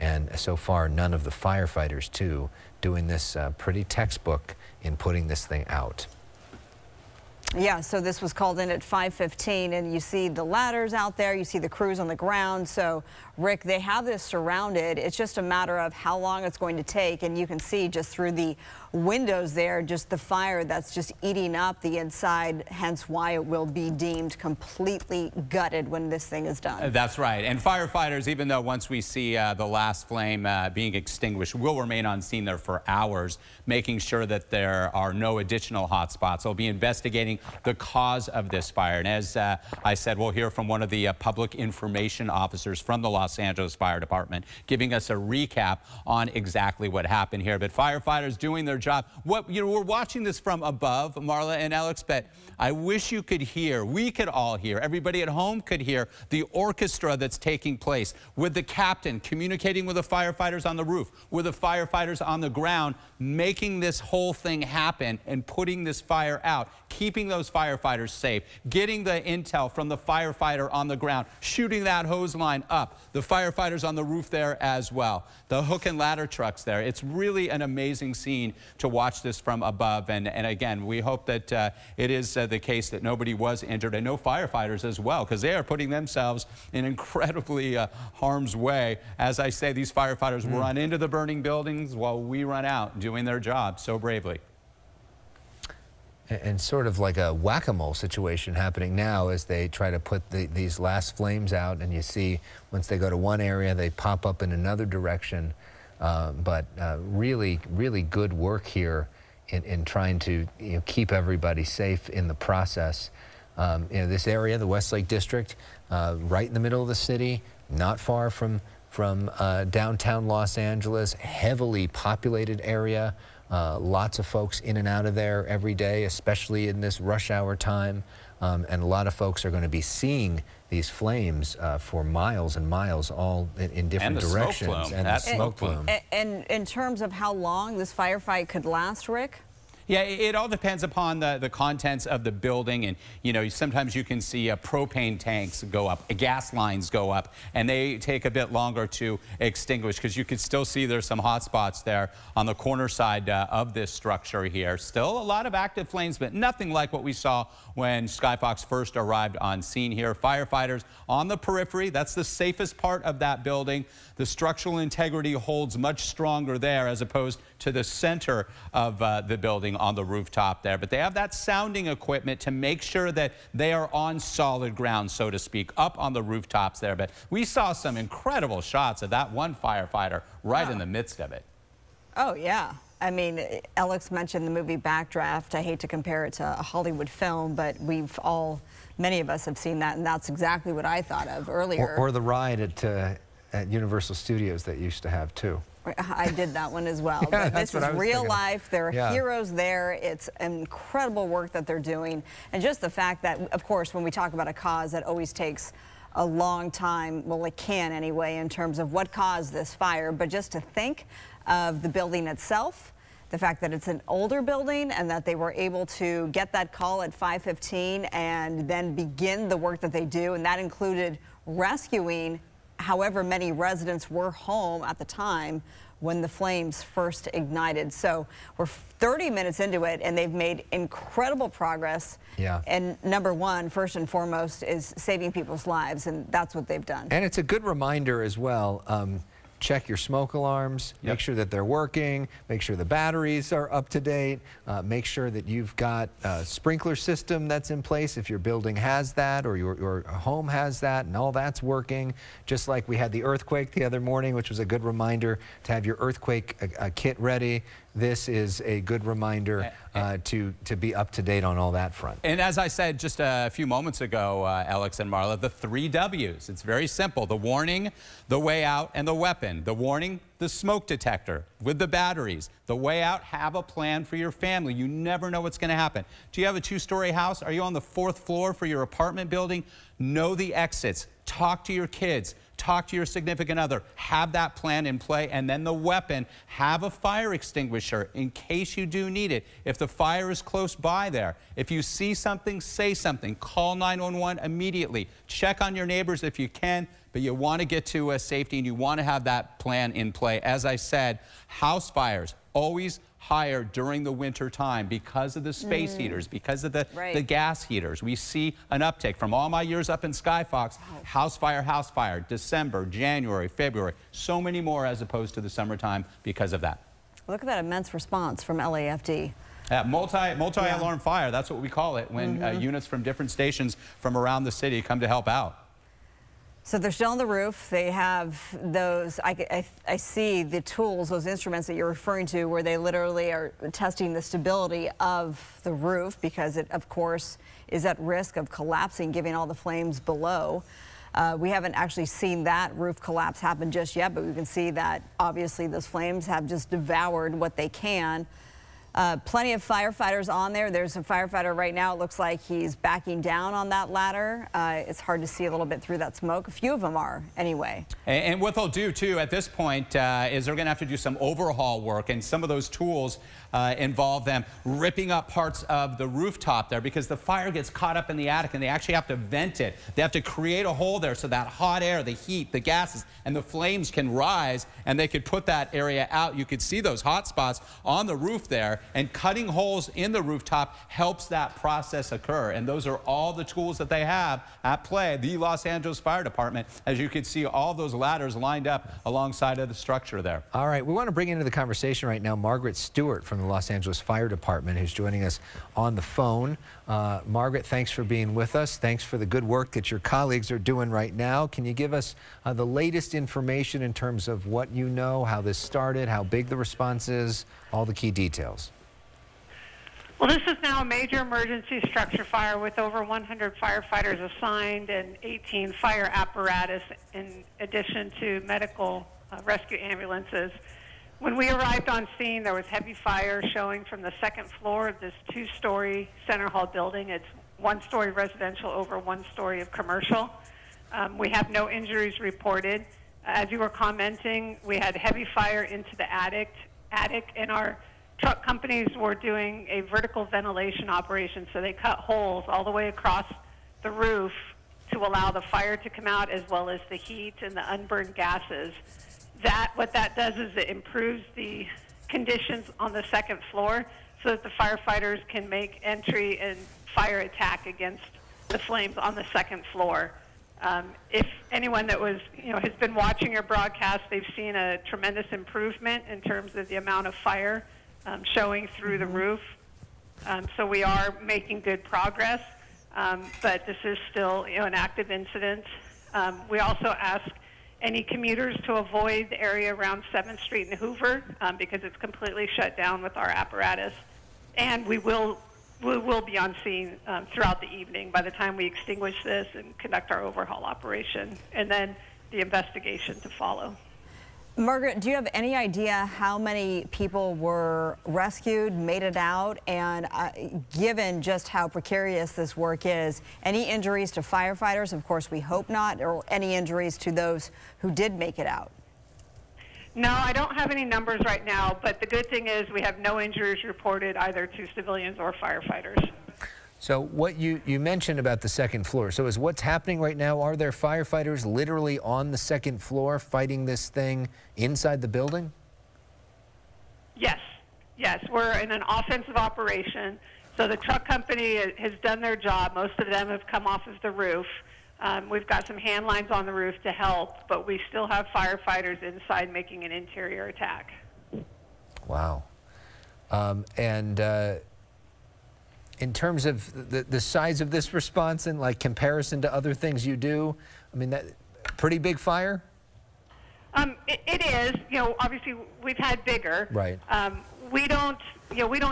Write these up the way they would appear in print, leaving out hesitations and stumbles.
and so far none of the firefighters too doing this pretty textbook in putting this thing out. Yeah, so this was called in at 5:15, and you see the ladders out there, you see the crews on the ground. So, Rick, they have this surrounded. It's just a matter of how long it's going to take, and you can see just through the windows there, just the fire that's just eating up the inside, hence why it will be deemed completely gutted when this thing is done. That's right. And firefighters, even though once we see the last flame being extinguished, will remain on scene there for hours, making sure that there are no additional hot spots. They'll be investigating the cause of this fire. And as I said, we'll hear from one of the public information officers from the Los Angeles Fire Department, giving us a recap on exactly what happened here. But firefighters doing their job. We're watching this from above, Marla and Alex, but I wish you could hear, we could all hear, everybody at home could hear the orchestra that's taking place with the captain communicating with the firefighters on the roof, with the firefighters on the ground, making this whole thing happen and putting this fire out, keeping those firefighters safe, getting the intel from the firefighter on the ground, shooting that hose line up, the firefighters on the roof there as well, the hook and ladder trucks there. It's really an amazing scene to watch this from above. And again, we hope that it is the case that nobody was injured, and no firefighters as well, because they are putting themselves in incredibly harm's way. As I say, these firefighters run into the burning buildings while we run out doing their job so bravely. And sort of like a whack-a-mole situation happening now as they try to put these last flames out, and you see once they go to one area, they pop up in another direction. But really, really good work here in trying to keep everybody safe in the process. This area, the Westlake District, right in the middle of the city, not far from downtown Los Angeles, heavily populated area. Lots of folks in and out of there every day, especially in this rush hour time. And a lot of folks are going to be seeing these flames for miles and miles, all in different directions. And the smoke plume. And in terms of how long this firefight could last, Rick? Yeah, it all depends upon the contents of the building. And, sometimes you can see propane tanks go up, gas lines go up, and they take a bit longer to extinguish, because you can still see there's some hot spots there on the corner side of this structure here. Still a lot of active flames, but nothing like what we saw when Skyfox first arrived on scene here. Firefighters on the periphery, that's the safest part of that building. The structural integrity holds much stronger there as opposed to the center of the building on the rooftop there. But they have that sounding equipment to make sure that they are on solid ground, so to speak, up on the rooftops there. But we saw some incredible shots of that one firefighter right in the midst of it. Oh, yeah. I mean, Alex mentioned the movie Backdraft. I hate to compare it to a Hollywood film, but many of us have seen that, and that's exactly what I thought of earlier. Or the ride at Universal Studios that used to have too. I did that one as well. Yeah, but this is real life. There are heroes there. It's incredible work that they're doing. And just the fact that, of course, when we talk about a cause, that always takes a long time. Well, it can anyway, in terms of what caused this fire. But just to think of the building itself, the fact that it's an older building and that they were able to get that call at 5:15 and then begin the work that they do. And that included rescuing however many residents were home at the time when the flames first ignited. So we're 30 minutes into it, and they've made incredible progress. Yeah. And number one, first and foremost, is saving people's lives, and that's what they've done. And it's a good reminder as well. Check your smoke alarms, make sure that they're working, make sure the batteries are up to date, make sure that you've got a sprinkler system that's in place if your building has that or your home has that, and all that's working. Just like we had the earthquake the other morning, which was a good reminder to have your earthquake kit ready. This is a good reminder to be up to date on all that front. And as I said just a few moments ago, Alex and Marla, the 3 W's. It's very simple. The warning, the way out, and the weapon. The warning, the smoke detector with the batteries. The way out, have a plan for your family. You never know what's going to happen. Do you have a 2-story house? Are you on the 4th floor for your apartment building? Know the exits. Talk to your kids. talk to your significant other, have that plan in play, and then the weapon, have a fire extinguisher in case you do need it. If the fire is close by there, if you see something, say something. Call 911 immediately. Check on your neighbors if you can, but you want to get to safety and you want to have that plan in play. As I said, house fires always higher during the winter time because of the space heaters, because of the gas heaters. We see an uptick from all my years up in Skyfox. House fire, December, January, February, so many more as opposed to the summertime because of that. Look at that immense response from LAFD. Multi-alarm fire, that's what we call it when units from different stations from around the city come to help out. So they're still on the roof. They have those, I see the tools, those instruments that you're referring to, where they literally are testing the stability of the roof because it, of course, is at risk of collapsing, given all the flames below. We haven't actually seen that roof collapse happen just yet, but we can see that obviously those flames have just devoured what they can. Plenty of firefighters on there. There's a firefighter right now. It looks like he's backing down on that ladder. It's hard to see a little bit through that smoke. A few of them are anyway. And what they'll do too at this point is they're going to have to do some overhaul work, and some of those tools involve them ripping up parts of the rooftop there because the fire gets caught up in the attic and they actually have to vent it. They have to create a hole there so that hot air, the heat, the gases, and the flames can rise, and they could put that area out. You could see those hot spots on the roof there. And cutting holes in the rooftop helps that process occur. And those are all the tools that they have at play. The Los Angeles Fire Department, as you can see, all those ladders lined up alongside of the structure there. All right, we want to bring into the conversation right now Margaret Stewart from the Los Angeles Fire Department, who's joining us on the phone. Margaret, thanks for being with us. Thanks for the good work that your colleagues are doing right now. Can you give us the latest information in terms of what you know, how this started, how big the response is, all the key details? Well, this is now a major emergency structure fire with over 100 firefighters assigned and 18 fire apparatus in addition to medical rescue ambulances. When we arrived on scene, there was heavy fire showing from the second floor of this two-story Center Hall building. It's one-story residential over one story of commercial. We have no injuries reported. As you were commenting, we had heavy fire into the attic, and our truck companies were doing a vertical ventilation operation, so they cut holes all the way across the roof to allow the fire to come out, as well as the heat and the unburned gases. What that does is it improves the conditions on the second floor so that the firefighters can make entry and fire attack against the flames on the second floor. If anyone that has been watching your broadcast, they've seen a tremendous improvement in terms of the amount of fire showing through the roof. So we are making good progress, but this is still an active incident. We also ask any commuters to avoid the area around 7th Street and Hoover because it's completely shut down with our apparatus. And we will be on scene throughout the evening by the time we extinguish this and conduct our overhaul operation, and then the investigation to follow. Margaret, do you have any idea how many people were rescued, made it out, and given just how precarious this work is, any injuries to firefighters? Of course, we hope not, or any injuries to those who did make it out? No, I don't have any numbers right now, but the good thing is we have no injuries reported either to civilians or firefighters. So what you mentioned about the second floor, so is what's happening right now, are there firefighters literally on the second floor fighting this thing inside the building? Yes, we're in an offensive operation. So the truck company has done their job. Most of them have come off of the roof. We've got some hand lines on the roof to help, but we still have firefighters inside making an interior attack. Wow. In terms of the size of this response and like comparison to other things you do, I mean, that pretty big fire? It is. Obviously we've had bigger. Right. We don't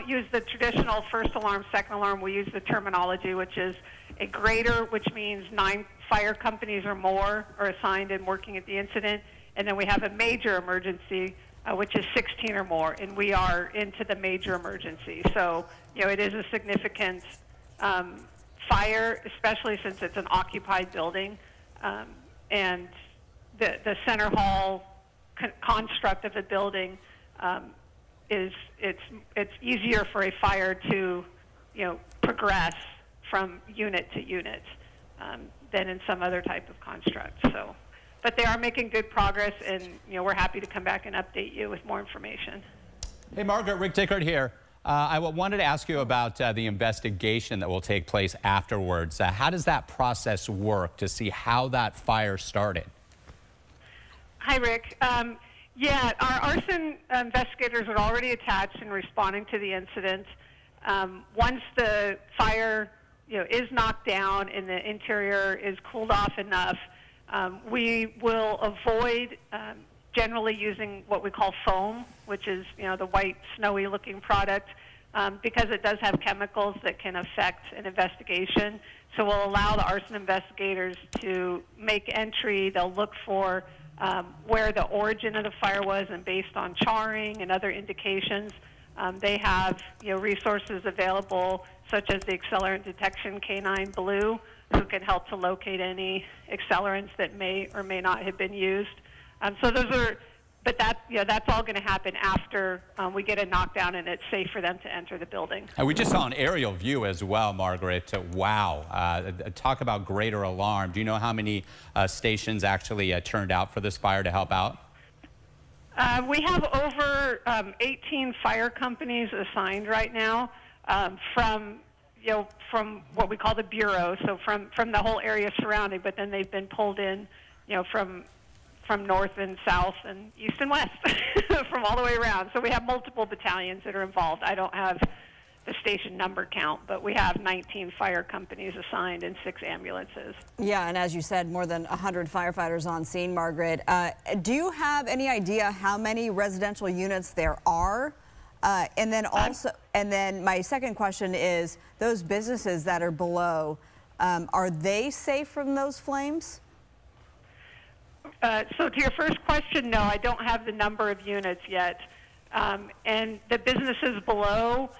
use the traditional first alarm, second alarm. We use the terminology, which is a greater, which means 9 fire companies or more are assigned and working at the incident. And then we have a major emergency, which is 16 or more, and we are into the major emergency. So, it is a significant fire, especially since it's an occupied building. And the center hall construct of the building it's easier for a fire to, progress from unit to unit than in some other type of construct. So, but they are making good progress, and we're happy to come back and update you with more information. Hey, Margaret, Rick Dickert here. I wanted to ask you about the investigation that will take place afterwards. How does that process work to see how that fire started? Hi, Rick. Yeah, our arson investigators are already attached and responding to the incident. Once the fire is knocked down and the interior is cooled off enough, we will avoid generally using what we call foam, which is the white snowy looking product, because it does have chemicals that can affect an investigation. So we'll allow the arson investigators to make entry. They'll look for where the origin of the fire was, and based on charring and other indications, they have resources available, such as the accelerant detection canine Blue, who can help to locate any accelerants that may or may not have been used. So those are, but that's all going to happen after we get a knockdown and it's safe for them to enter the building. And we just saw an aerial view as well, Margaret. Wow. Talk about greater alarm. Do you know how many stations actually turned out for this fire to help out? We have over 18 fire companies assigned right now from what we call the bureau, so from the whole area surrounding. But then they've been pulled in, from north and south and east and west, from all the way around. So we have multiple battalions that are involved. I don't have the station number count, but we have 19 fire companies assigned and 6 ambulances. Yeah, and as you said, more than 100 firefighters on scene, Margaret. Do you have any idea how many residential units there are? And then my second question is, those businesses that are below, are they safe from those flames? So to your first question, no, I don't have the number of units yet. And the businesses below,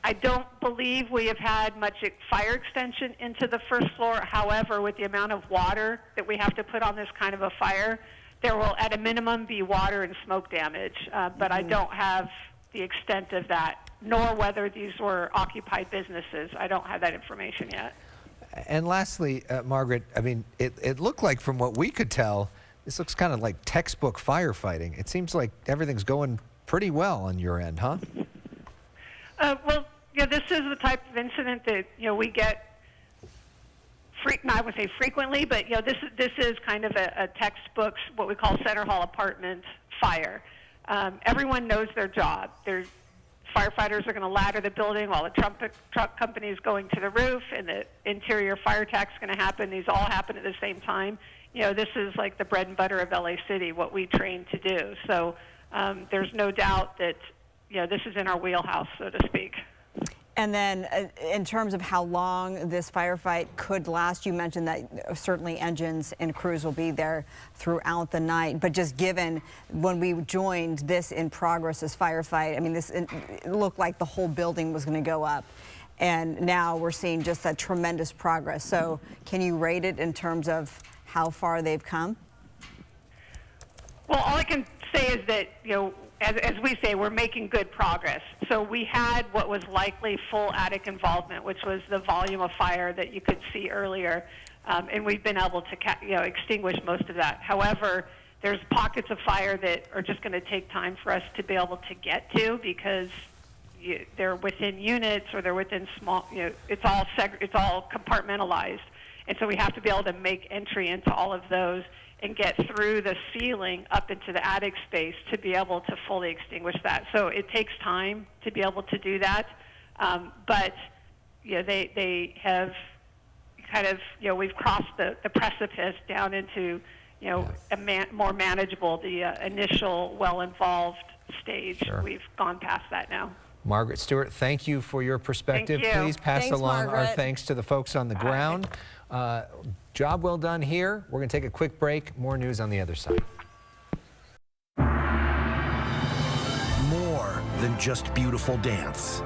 I don't believe we have had much fire extension into the first floor. However, with the amount of water that we have to put on this kind of a fire, there will at a minimum be water and smoke damage. But I don't have the extent of that, nor whether these were occupied businesses. I don't have that information yet. And lastly, Margaret, I mean, it looked like, from what we could tell, this looks kind of like textbook firefighting. It seems like everything's going pretty well on your end, huh? Well, this is the type of incident that we get. I would say frequently, but this is kind of a textbook, what we call center hall apartment fire. Everyone knows their job. Firefighters are going to ladder the building while the truck company is going to the roof, and the interior fire attack is going to happen. These all happen at the same time. This is like the bread and butter of LA City, what we train to do. So there's no doubt that this is in our wheelhouse, so to speak. And then in terms of how long this firefight could last, you mentioned that certainly engines and crews will be there throughout the night. But just given when we joined this in progress, this firefight, I mean, it looked like the whole building was going to go up. And now we're seeing just that tremendous progress. So can you rate it in terms of how far they've come? Well, all I can say is that, as we say, we're making good progress. So we had what was likely full attic involvement, which was the volume of fire that you could see earlier, and we've been able to extinguish most of that. However, there's pockets of fire that are just going to take time for us to be able to get to, because they're within units or they're within small. It's all compartmentalized, and so we have to be able to make entry into all of those and get through the ceiling up into the attic space to be able to fully extinguish that. So it takes time to be able to do that, but they have kind of, we've crossed the precipice down into, more manageable, the initial well-involved stage. Sure. We've gone past that now. Margaret Stewart, thank you for your perspective. Thank you. Please pass along Margaret. our thanks to the folks on the ground. Job well done here. We're going to take a quick break. More news on the other side. More than just beautiful dance.